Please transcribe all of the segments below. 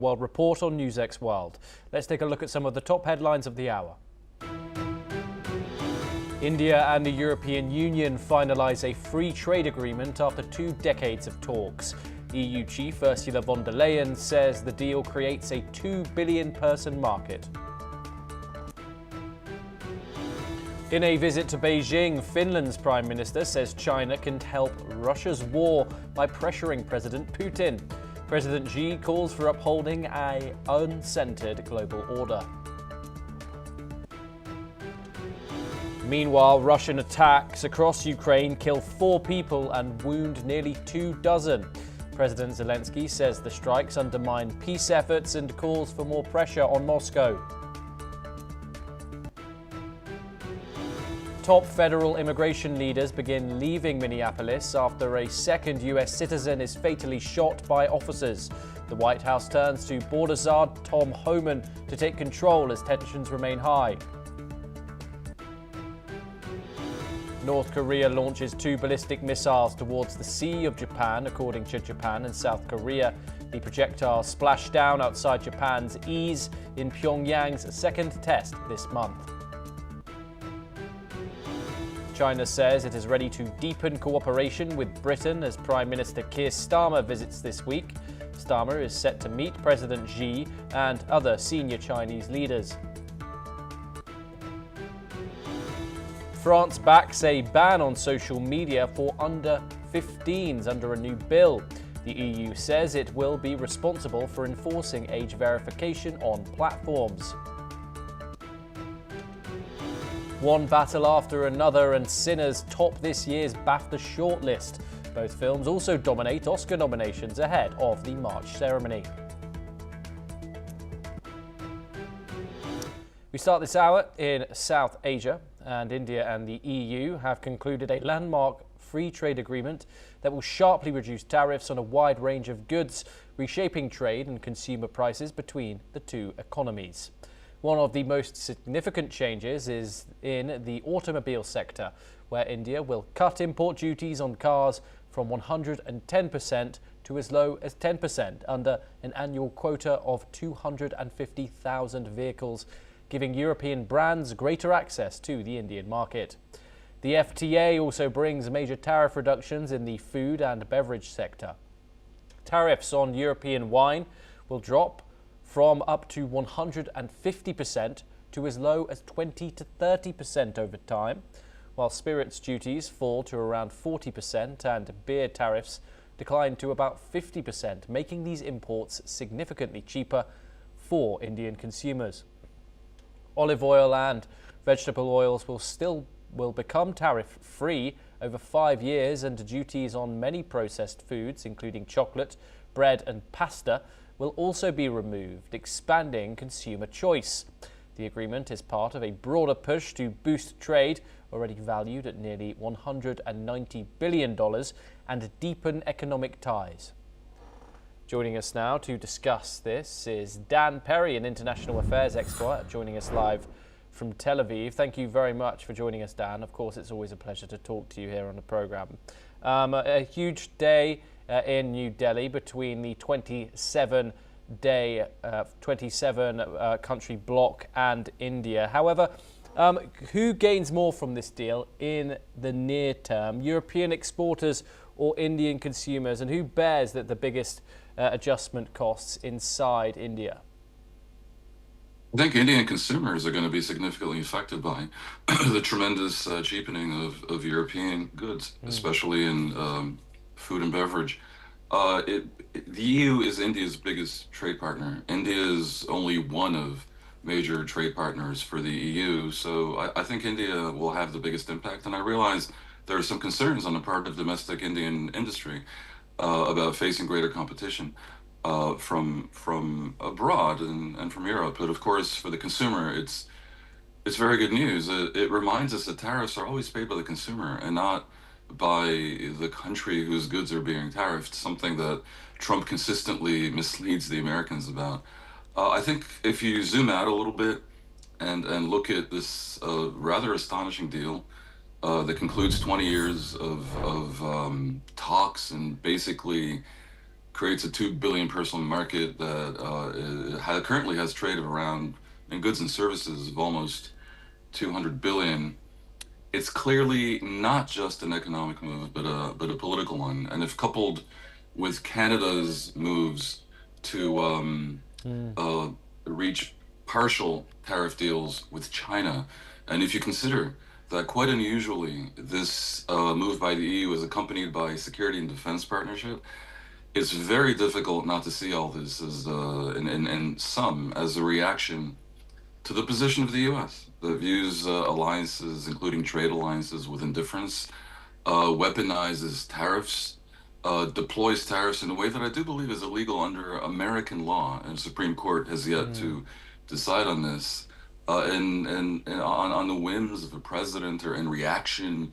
World Report on NewsX World. Let's take a look at some of the top headlines of the hour. India and the European Union finalise a free trade agreement after 2 decades of talks. EU chief Ursula von der Leyen says the deal creates a 2 billion person market. In a visit to Beijing, Finland's Prime Minister says China can help Russia's war by pressuring President Putin. President Xi calls for upholding an uncentered global order. Meanwhile, Russian attacks across Ukraine kill 4 people and wound nearly 24. President Zelensky says the strikes undermine peace efforts and calls for more pressure on Moscow. Top federal immigration leaders begin leaving Minneapolis after a second U.S. citizen is fatally shot by officers. The White House turns to border czar Tom Homan to take control as tensions remain high. North Korea launches 2 ballistic missiles towards the Sea of Japan, according to Japan and South Korea. The projectiles splashed down outside Japan's ease in Pyongyang's second test this month. China says it is ready to deepen cooperation with Britain as Prime Minister Keir Starmer visits this week. Starmer is set to meet President Xi and other senior Chinese leaders. France backs a ban on social media for under-15s under a new bill. The EU says it will be responsible for enforcing age verification on platforms. One battle after another and Sinners top this year's BAFTA shortlist. Both films also dominate Oscar nominations ahead of the March ceremony. We start this hour in South Asia, and India and the EU have concluded a landmark free trade agreement that will sharply reduce tariffs on a wide range of goods, reshaping trade and consumer prices between the two economies. One of the most significant changes is in the automobile sector, where India will cut import duties on cars from 110% to as low as 10% under an annual quota of 250,000 vehicles, giving European brands greater access to the Indian market. The FTA also brings major tariff reductions in the food and beverage sector. Tariffs on European wine will drop from up to 150% to as low as 20 to 30% over time, while spirits duties fall to around 40% and beer tariffs decline to about 50%, making these imports significantly cheaper for Indian consumers. Olive oil and vegetable oils will become tariff-free over 5 years, and duties on many processed foods, including chocolate, bread and pasta, will also be removed, expanding consumer choice. The agreement is part of a broader push to boost trade, already valued at nearly $190 billion, and deepen economic ties. Joining us now to discuss this is Dan Perry, an international affairs expert, joining us live from Tel Aviv. Thank you very much for joining us, Dan. Of course, it's always a pleasure to talk to you here on the programme. A huge day in New Delhi between the 27 country bloc and India. However, who gains more from this deal in the near term, European exporters or Indian consumers, and who bears the biggest adjustment costs inside India? I think Indian consumers are going to be significantly affected by the tremendous cheapening of European goods, especially in food and beverage. The EU is India's biggest trade partner. India is only one of major trade partners for the EU, so I think India will have the biggest impact. And I realize there are some concerns on the part of domestic Indian industry about facing greater competition from abroad and from Europe. But of course, for the consumer, it's very good news. It reminds us that tariffs are always paid by the consumer and not by the country whose goods are being tariffed, something that Trump consistently misleads the Americans about. I think if you zoom out a little bit and look at this rather astonishing deal that concludes 20 years of talks and basically creates a 2 billion person market that currently has trade of around, in goods and services, of almost 200 billion. It's clearly not just an economic move, but a political one. And if coupled with Canada's moves to reach partial tariff deals with China, and if you consider that quite unusually, this move by the EU is accompanied by a security and defense partnership, it's very difficult not to see all this as, and some as a reaction to the position of the U.S. that views alliances, including trade alliances, with indifference, weaponizes tariffs, deploys tariffs in a way that I do believe is illegal under American law, and the Supreme Court has yet to decide on this. And on the whims of a president or in reaction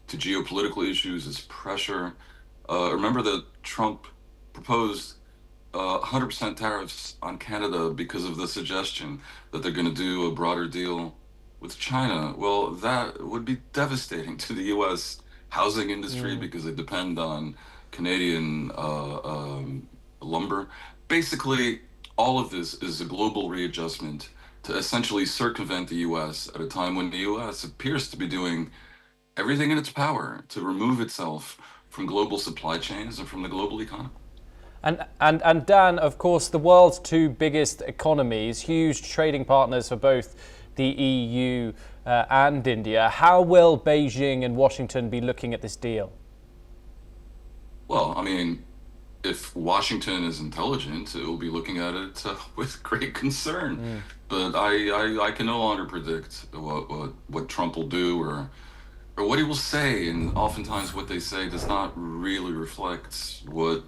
to geopolitical issues as pressure. Remember that Trump proposed 100% tariffs on Canada because of the suggestion that they're going to do a broader deal with China. Well, that would be devastating to the U.S. housing industry because they depend on Canadian lumber. Basically, all of this is a global readjustment to essentially circumvent the U.S. at a time when the U.S. appears to be doing everything in its power to remove itself from global supply chains and from the global economy. And Dan, of course, the world's two biggest economies, huge trading partners for both the EU and India. How will Beijing and Washington be looking at this deal? Well, I mean, if Washington is intelligent, it will be looking at it with great concern. But I can no longer predict what Trump will do or what he will say, and oftentimes what they say does not really reflect what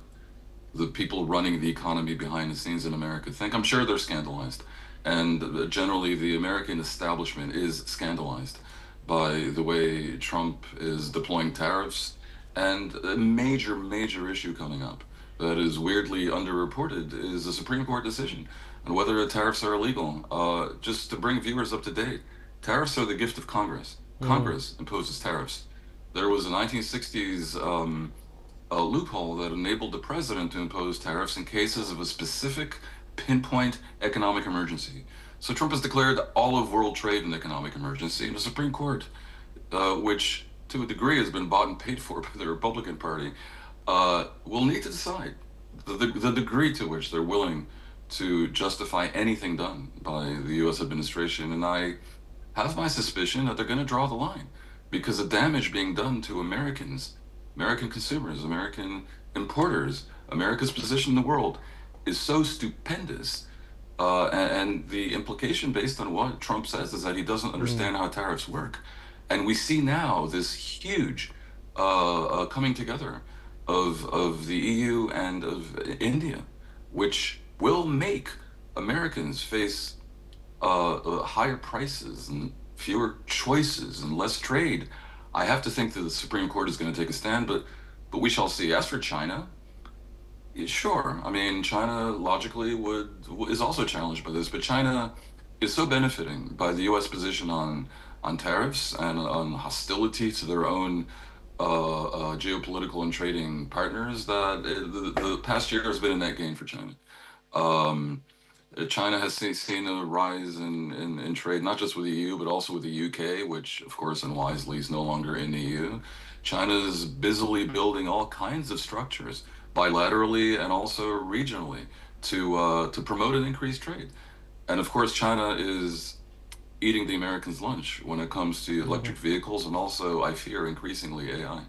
the people running the economy behind the scenes in America think. I'm sure they're scandalized, and generally the American establishment is scandalized by the way Trump is deploying tariffs. And a major issue coming up that is weirdly underreported is a Supreme Court decision on whether tariffs are illegal. Just to bring viewers up to date, tariffs are the gift of Congress. Congress imposes tariffs. There was a 1960s a loophole that enabled the president to impose tariffs in cases of a specific pinpoint economic emergency. So Trump has declared all of world trade an economic emergency, and the Supreme Court, which to a degree has been bought and paid for by the Republican Party, will need to decide the degree to which they're willing to justify anything done by the U.S. administration. And I have my suspicion that they're going to draw the line, because the damage being done to Americans, American consumers, American importers, America's position in the world is so stupendous. And the implication based on what Trump says is that he doesn't understand how tariffs work. And we see now this huge coming together of the EU and of India, which will make Americans face higher prices and fewer choices and less trade. I have to think that the Supreme Court is going to take a stand, but we shall see. As for China, sure. I mean, China logically is also challenged by this, but China is so benefiting by the U.S. position on tariffs and on hostility to their own geopolitical and trading partners that the past year has been a net gain for China. China has seen a rise in trade, not just with the EU, but also with the UK, which, of course, and wisely is no longer in the EU. China is busily building all kinds of structures, bilaterally and also regionally, to promote and increase trade. And of course, China is eating the Americans' lunch when it comes to electric vehicles and also, I fear, increasingly AI.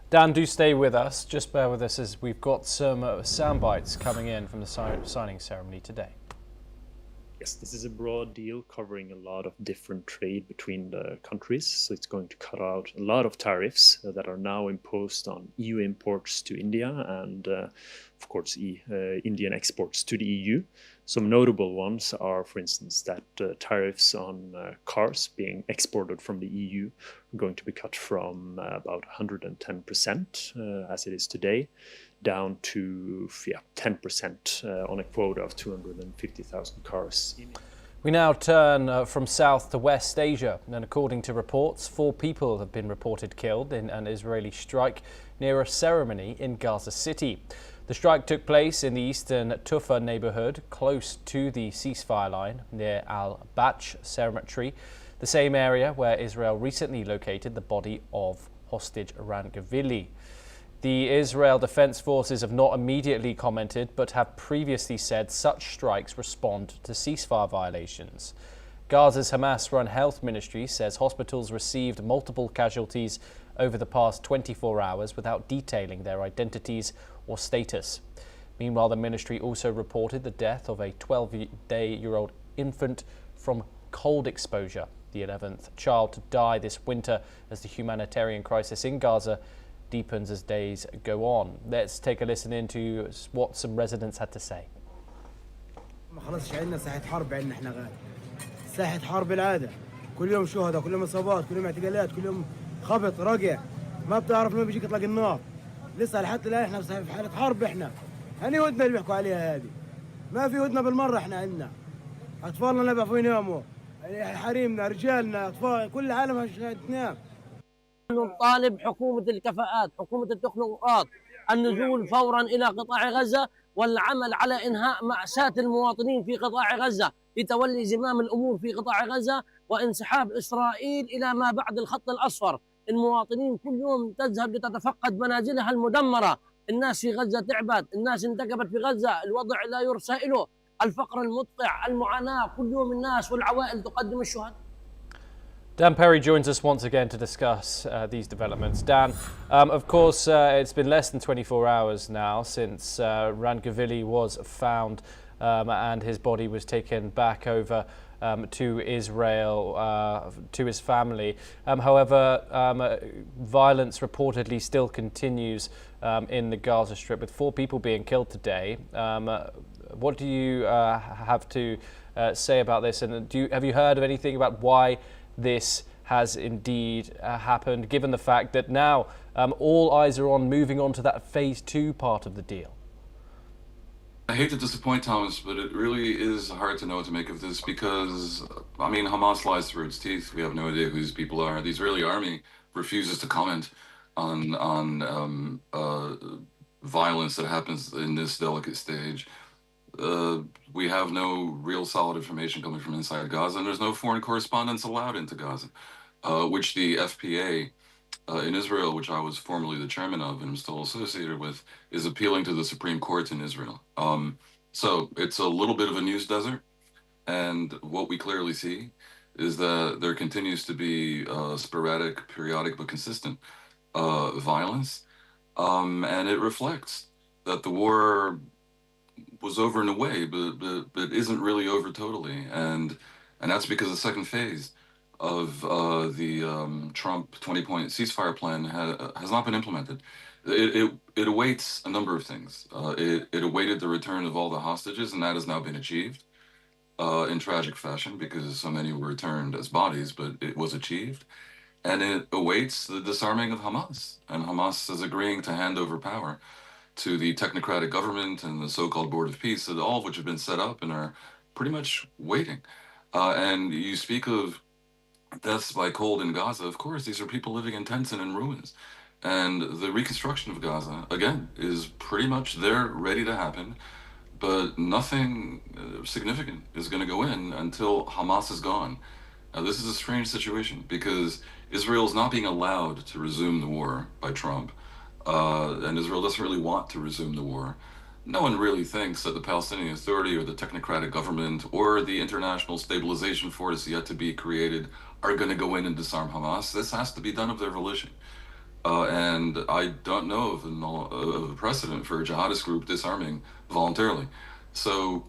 Dan, do stay with us. Just bear with us as we've got some sound bites coming in from the signing ceremony today. Yes, this is a broad deal covering a lot of different trade between the countries. So it's going to cut out a lot of tariffs that are now imposed on EU imports to India and, of course, Indian exports to the EU. Some notable ones are, for instance, that tariffs on cars being exported from the EU are going to be cut from about 110%, as it is today, down to 10% on a quota of 250,000 cars. We now turn from South to West Asia, and according to reports, 4 people have been reported killed in an Israeli strike near a ceremony in Gaza City. The The strike took place in the eastern Tuffah neighbourhood, close to the ceasefire line near Al-Batch Cemetery, the same area where Israel recently located the body of hostage Ran Gavili. The Israel Defense Forces have not immediately commented, but have previously said such strikes respond to ceasefire violations. Gaza's Hamas-run health ministry says hospitals received multiple casualties over the past 24 hours without detailing their identities or status. Meanwhile, the ministry also reported the death of a 12-year-old infant from cold exposure, the 11th child to die this winter as the humanitarian crisis in Gaza deepens as days go on. Let's take a listen into what some residents had to say. ساحة حرب العادة كل يوم شهداء كل يوم إصابات كل يوم اعتقالات كل يوم خبط رقع ما بتعرف مين بيجيك يطلق النار لسه لحد الآن احنا في حالة حرب احنا هني ودنا اللي بيحكوا عليها هذه ما في ودنا بالمرة احنا عندنا أطفالنا لا بيعرفوا يناموا حريمنا رجالنا أطفال كل العالم مش تنام. نطالب حكومة الكفاءات حكومة التكنوقراط النزول فورا إلى قطاع غزة والعمل على إنهاء مأساة المواطنين في قطاع غزة لتولي زمام الأمور في قطاع غزة وانسحاب إسرائيل إلى ما بعد الخط الأصفر. المواطنين كل يوم تذهب لتتفقد منازلها المدمرة، الناس في غزة تعبت، الناس انتكبت في غزة، الوضع لا يرثى له، الفقر المدقع، المعاناة، كل يوم الناس والعوائل تقدم الشهداء. Dan Perry joins us once again to discuss these developments. Dan, of course, it's been less than 24 hours now since Ran Gavili was found and his body was taken back over to Israel, to his family. However, violence reportedly still continues in the Gaza Strip, with 4 people being killed today. What do you have to say about this? And have you heard of anything about why this has indeed happened, given the fact that now all eyes are on moving on to that phase 2 part of the deal? I hate to disappoint Thomas, but it really is hard to know what to make of this because, I mean, Hamas lies through its teeth. We have no idea who these people are. The Israeli army refuses to comment on violence that happens in this delicate stage. We have no real solid information coming from inside Gaza, and there's no foreign correspondents allowed into Gaza, which the FPA in Israel, which I was formerly the chairman of and am still associated with, is appealing to the Supreme Court in Israel. So it's a little bit of a news desert, and what we clearly see is that there continues to be sporadic, periodic, but consistent violence, and it reflects that the war was over in a way, but isn't really over totally, and that's because the second phase of the Trump 20-point ceasefire plan has not been implemented. It awaits a number of things. It awaited the return of all the hostages, and that has now been achieved in tragic fashion because so many were returned as bodies, but it was achieved. And it awaits the disarming of Hamas, and Hamas is agreeing to hand over power to the technocratic government and the so-called Board of Peace, all of which have been set up and are pretty much waiting. And you speak of deaths by cold in Gaza. Of course, these are people living in tents and in ruins. And the reconstruction of Gaza, again, is pretty much there, ready to happen. But nothing significant is going to go in until Hamas is gone. Now, this is a strange situation because Israel is not being allowed to resume the war by Trump. And Israel doesn't really want to resume the war. No one really thinks that the Palestinian Authority or the technocratic government or the international stabilization force yet to be created are going to go in and disarm Hamas. This has to be done of their volition. And I don't know of a precedent for a jihadist group disarming voluntarily. So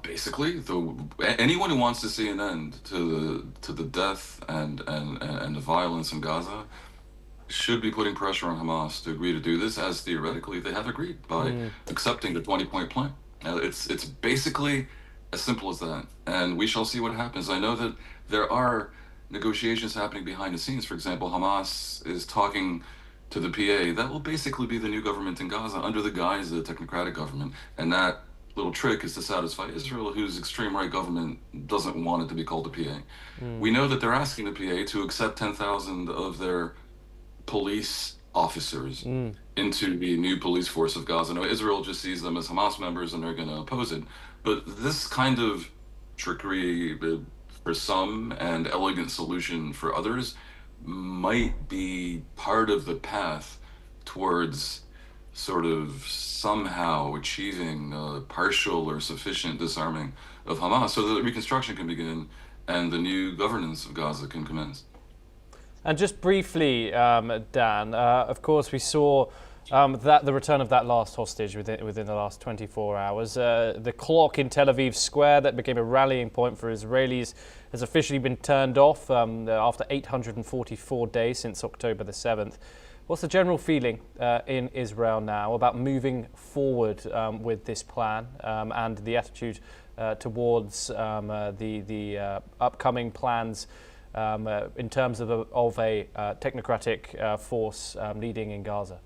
basically, anyone who wants to see an end to the death and the violence in Gaza should be putting pressure on Hamas to agree to do this, as theoretically they have agreed by accepting the 20-point plan. Now, it's basically as simple as that, and we shall see what happens. I know that there are negotiations happening behind the scenes. For example, Hamas is talking to the PA. That will basically be the new government in Gaza under the guise of the technocratic government, and that little trick is to satisfy Israel, whose extreme right government doesn't want it to be called the PA. We know that they're asking the PA to accept 10,000 of their police officers into the new police force of Gaza. Now, Israel just sees them as Hamas members and they're going to oppose it. But this kind of trickery for some and elegant solution for others might be part of the path towards sort of somehow achieving partial or sufficient disarming of Hamas so that reconstruction can begin and the new governance of Gaza can commence. And just briefly, Dan, of course, we saw that the return of that last hostage within the last 24 hours. The clock in Tel Aviv Square that became a rallying point for Israelis has officially been turned off after 844 days since October the 7th. What's the general feeling in Israel now about moving forward with this plan and the attitude towards the upcoming plans in terms of a technocratic force leading in Gaza?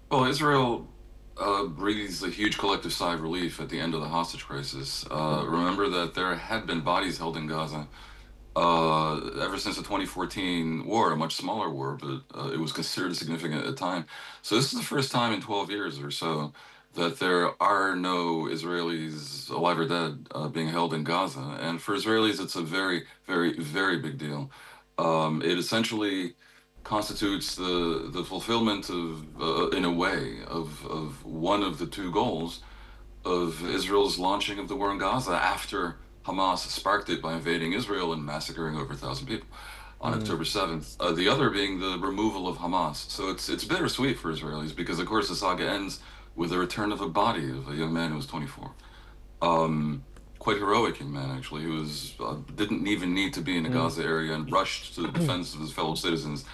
Well, Israel breathes a huge collective sigh of relief at the end of the hostage crisis. Remember that there had been bodies held in Gaza ever since the 2014 war, a much smaller war, but it was considered significant at the time. So this is the first time in 12 years or so that there are no Israelis, alive or dead, being held in Gaza. And for Israelis, it's a very, very, very big deal. It essentially constitutes the fulfillment of, in a way, of one of the two goals of Israel's launching of the war in Gaza after Hamas sparked it by invading Israel and massacring over 1,000 people on October 7th. The other being the removal of Hamas. So it's bittersweet for Israelis because, of course, the saga ends with the return of a body of a young man who was 24. Quite heroic young man, actually, who didn't even need to be in the Gaza area and rushed to the defense of his fellow citizens.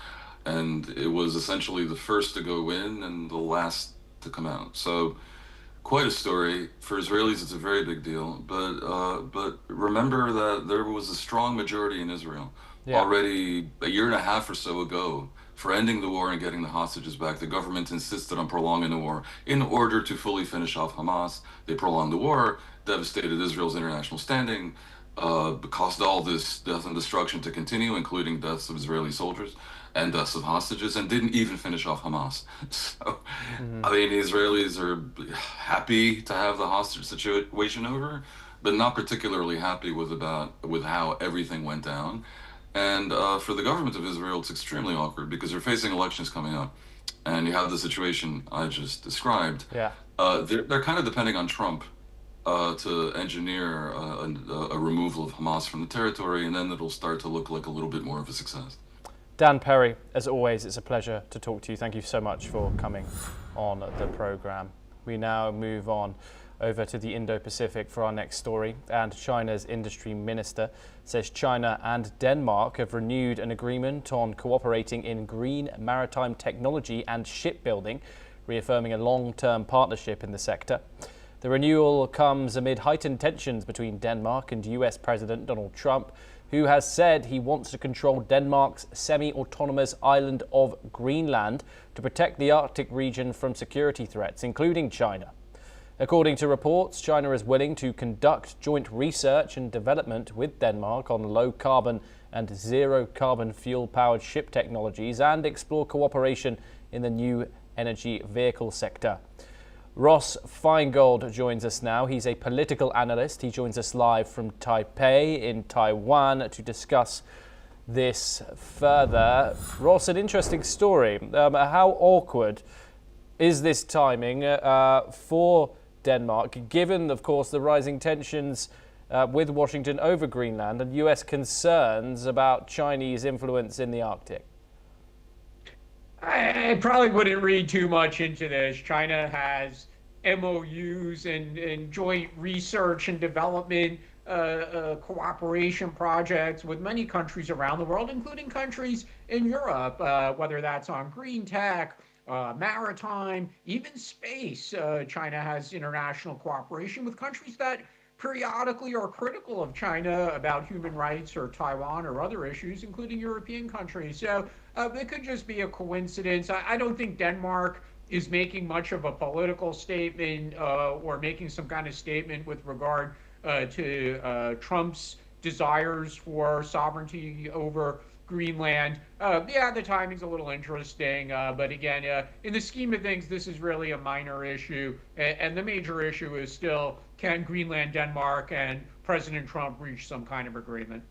And it was essentially the first to go in and the last to come out. So quite a story. For Israelis, it's a very big deal. But remember that there was a strong majority in Israel already a year and a half or so ago for ending the war and getting the hostages back. The government insisted on prolonging the war in order to fully finish off Hamas. They prolonged the war, devastated Israel's international standing, caused all this death and destruction to continue, including deaths of Israeli soldiers and deaths of hostages, and didn't even finish off Hamas. So, I mean, the Israelis are happy to have the hostage situation over, but not particularly happy with how everything went down. And for the government of Israel, it's extremely awkward because they're facing elections coming up, and you have the situation I just described. Yeah. They're kind of depending on Trump to engineer a removal of Hamas from the territory, and then it'll start to look like a little bit more of a success. Dan Perry, as always, it's a pleasure to talk to you. Thank you so much for coming on the programme. We now move on over to the Indo-Pacific for our next story. And China's industry minister says China and Denmark have renewed an agreement on cooperating in green maritime technology and shipbuilding, reaffirming a long-term partnership in the sector. The renewal comes amid heightened tensions between Denmark and US President Donald Trump, who has said he wants to control Denmark's semi-autonomous island of Greenland to protect the Arctic region from security threats, including China. According to reports, China is willing to conduct joint research and development with Denmark on low-carbon and zero-carbon fuel-powered ship technologies and explore cooperation in the new energy vehicle sector. Ross Feingold joins us now. He's a political analyst. He joins us live from Taipei in Taiwan to discuss this further. Ross, an interesting story. How awkward is this timing for Denmark, given, of course, the rising tensions with Washington over Greenland and US concerns about Chinese influence in the Arctic? I probably wouldn't read too much into this. China has MOUs and joint research and development cooperation projects with many countries around the world, including countries in Europe, whether that's on green tech, maritime, even space. China has international cooperation with countries that periodically are critical of China about human rights or Taiwan or other issues, including European countries. So it could just be a coincidence. I don't think Denmark is making much of a political statement or making some kind of statement with regard to Trump's desires for sovereignty over Greenland. Yeah, the timing's a little interesting, but again, in the scheme of things, this is really a minor issue, and the major issue is still, can Greenland, Denmark, and President Trump reach some kind of agreement?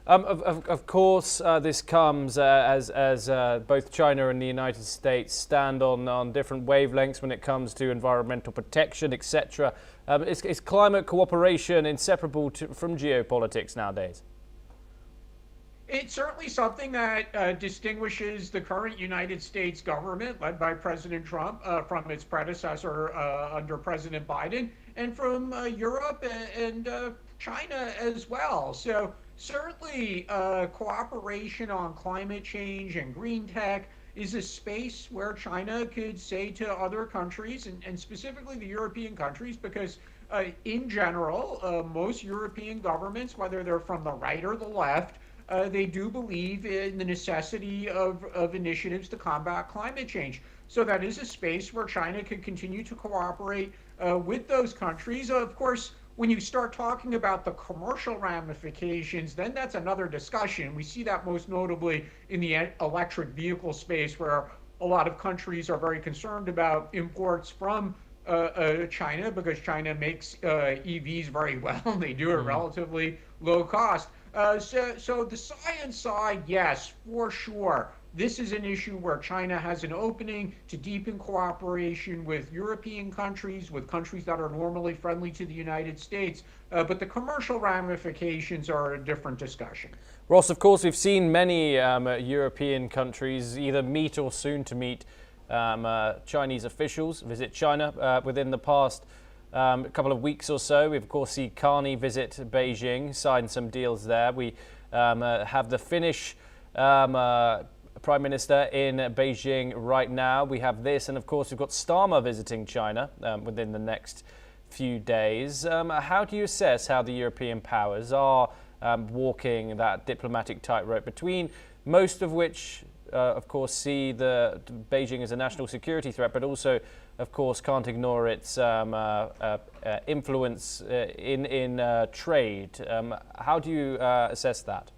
Of course, this comes as both China and the United States stand on different wavelengths when it comes to environmental protection, etc. Is climate cooperation inseparable from geopolitics nowadays? It's certainly something that distinguishes the current United States government, led by President Trump, from its predecessor under President Biden, and from Europe and China as well. So certainly cooperation on climate change and green tech is a space where China could say to other countries, and specifically the European countries, because in general, most European governments, whether they're from the right or the left, they do believe in the necessity of initiatives to combat climate change. So that is a space where China could continue to cooperate with those countries. Of course, when you start talking about the commercial ramifications, then that's another discussion. We see that most notably in the electric vehicle space, where a lot of countries are very concerned about imports from China, because China makes EVs very well, and they do it relatively low cost. So the science side, yes, for sure. This is an issue where China has an opening to deepen cooperation with European countries, with countries that are normally friendly to the United States. But the commercial ramifications are a different discussion. Ross, of course, we've seen many European countries either meet or soon to meet Chinese officials, visit China within the past couple of weeks or so. We, of course, see Carney visit Beijing, sign some deals there. We have the Finnish Prime Minister in Beijing right now. We have this, and of course we've got Starmer visiting China within the next few days. How do you assess how the European powers are walking that diplomatic tightrope between, most of which of course see the Beijing as a national security threat, but also of course can't ignore its influence in trade? How do you assess that?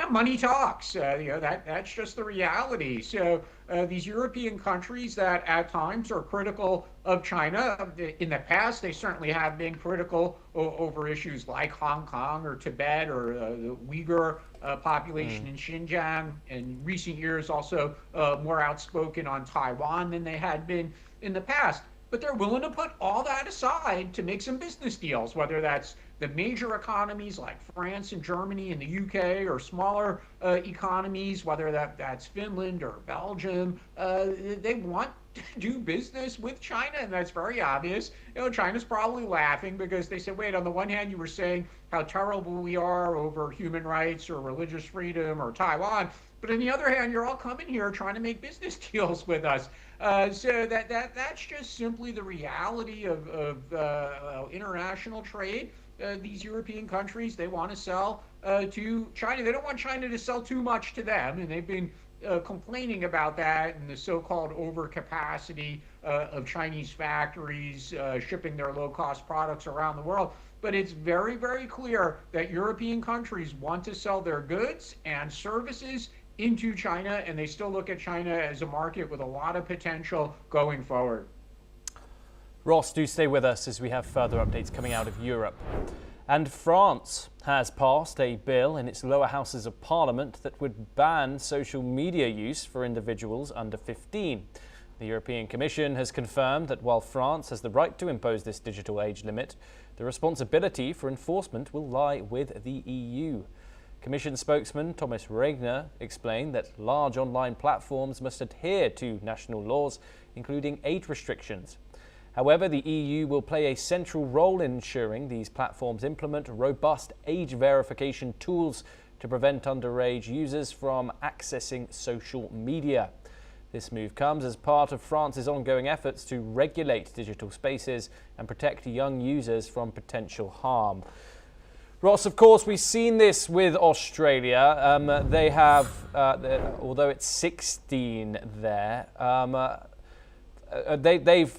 Money talks. That's just the reality. So these European countries that at times are critical of China, in the past they certainly have been critical over issues like Hong Kong or Tibet or the Uyghur population in Xinjiang. In recent years, also more outspoken on Taiwan than they had been in the past. But they're willing to put all that aside to make some business deals, whether that's the major economies like France and Germany and the UK, or smaller economies, whether that's Finland or Belgium. They want to do business with China, and that's very obvious. China's probably laughing because they said, wait, on the one hand, you were saying how terrible we are over human rights or religious freedom or Taiwan, but on the other hand, you're all coming here trying to make business deals with us. So that's just simply the reality of international trade. These European countries, they want to sell to China. They don't want China to sell too much to them, and they've been complaining about that and the so-called overcapacity of Chinese factories shipping their low-cost products around the world. But it's very, very clear that European countries want to sell their goods and services into China, and they still look at China as a market with a lot of potential going forward. Ross, do stay with us as we have further updates coming out of Europe. And France has passed a bill in its lower houses of parliament that would ban social media use for individuals under 15. The European Commission has confirmed that while France has the right to impose this digital age limit, the responsibility for enforcement will lie with the EU. Commission spokesman Thomas Regner explained that large online platforms must adhere to national laws, including age restrictions. However, the EU will play a central role in ensuring these platforms implement robust age verification tools to prevent underage users from accessing social media. This move comes as part of France's ongoing efforts to regulate digital spaces and protect young users from potential harm. Ross, of course, we've seen this with Australia. They have, although it's 16 there, they've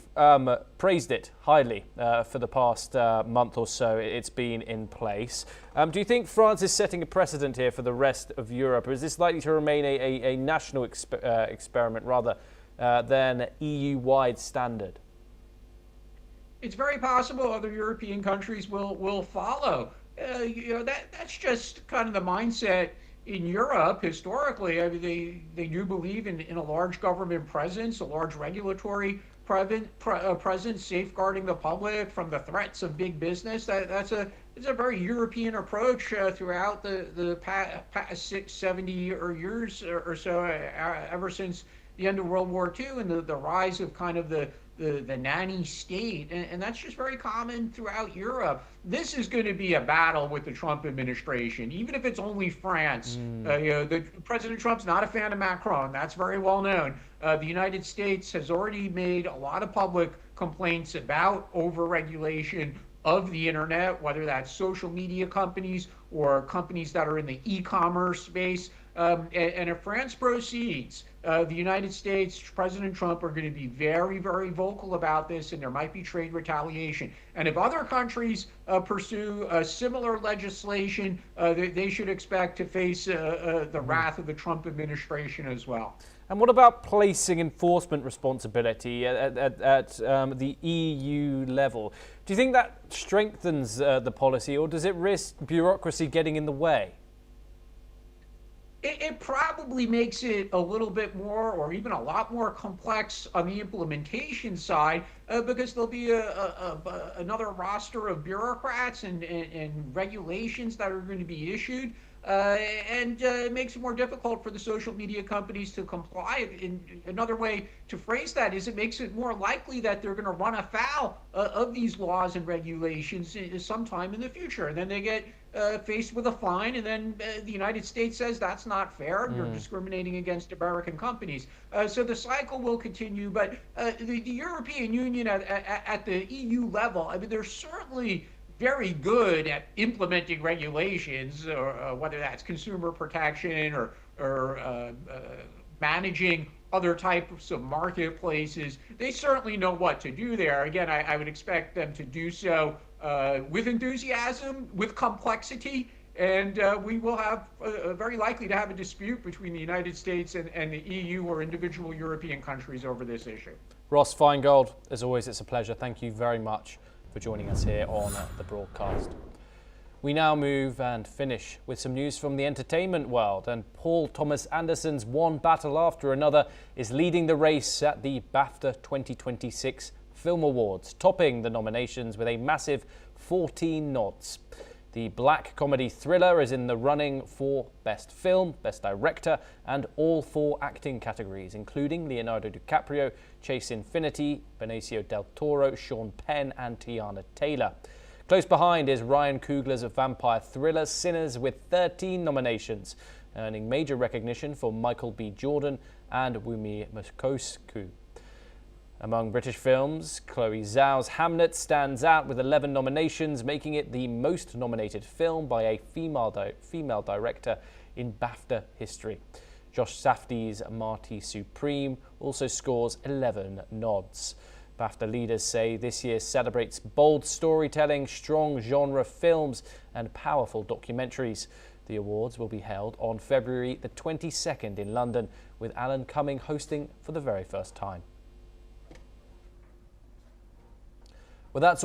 praised it highly for the past month or so it's been in place. Do you think France is setting a precedent here for the rest of Europe, or is this likely to remain a national experiment rather than EU-wide standard? It's very possible other European countries will follow. That's just kind of the mindset in Europe historically. I mean, they do believe in a large government presence, a large regulatory presence, safeguarding the public from the threats of big business. It's a very European approach throughout the past 70 years or so, ever since the end of World War II and the rise of kind of the nanny state, and that's just very common throughout Europe. This is going to be a battle with the Trump administration, even if it's only France. President Trump's not a fan of Macron. That's very well known. The United States has already made a lot of public complaints about overregulation of the internet, whether that's social media companies or companies that are in the e-commerce space. And if France proceeds, the United States, President Trump, are going to be very, very vocal about this, and there might be trade retaliation. And if other countries pursue similar legislation, they should expect to face the wrath of the Trump administration as well. And what about placing enforcement responsibility at the EU level? Do you think that strengthens the policy, or does it risk bureaucracy getting in the way? It probably makes it a little bit more, or even a lot more complex on the implementation side, because there'll be another roster of bureaucrats and regulations that are going to be issued. And it makes it more difficult for the social media companies to comply. Another way to phrase that is it makes it more likely that they're going to run afoul of these laws and regulations sometime in the future. And then they get faced with a fine, and then the United States says that's not fair. You're discriminating against American companies. So the cycle will continue. But the European Union at the EU level, I mean, they're certainly very good at implementing regulations, or whether that's consumer protection or managing other types of marketplaces. They certainly know what to do there. Again, I would expect them to do so with enthusiasm, with complexity, and we will have very likely to have a dispute between the United States and the EU or individual European countries over this issue. Ross Feingold, as always, it's a pleasure. Thank you very much for joining us here on the broadcast. We now move and finish with some news from the entertainment world, and Paul Thomas Anderson's One Battle After Another is leading the race at the BAFTA 2026 Film Awards, topping the nominations with a massive 14 nods. The black comedy thriller is in the running for Best Film, Best Director, and all 4 acting categories, including Leonardo DiCaprio, Chase Infinity, Benicio del Toro, Sean Penn, and Tiana Taylor. Close behind is Ryan Coogler's vampire thriller Sinners with 13 nominations, earning major recognition for Michael B. Jordan and Wumi Makosku. Among British films, Chloe Zhao's Hamnet stands out with 11 nominations, making it the most nominated film by a female director in BAFTA history. Josh Safdie's Marty Supreme also scores 11 nods. BAFTA leaders say this year celebrates bold storytelling, strong genre films, and powerful documentaries. The awards will be held on February the 22nd in London, with Alan Cumming hosting for the very first time. Well, that's all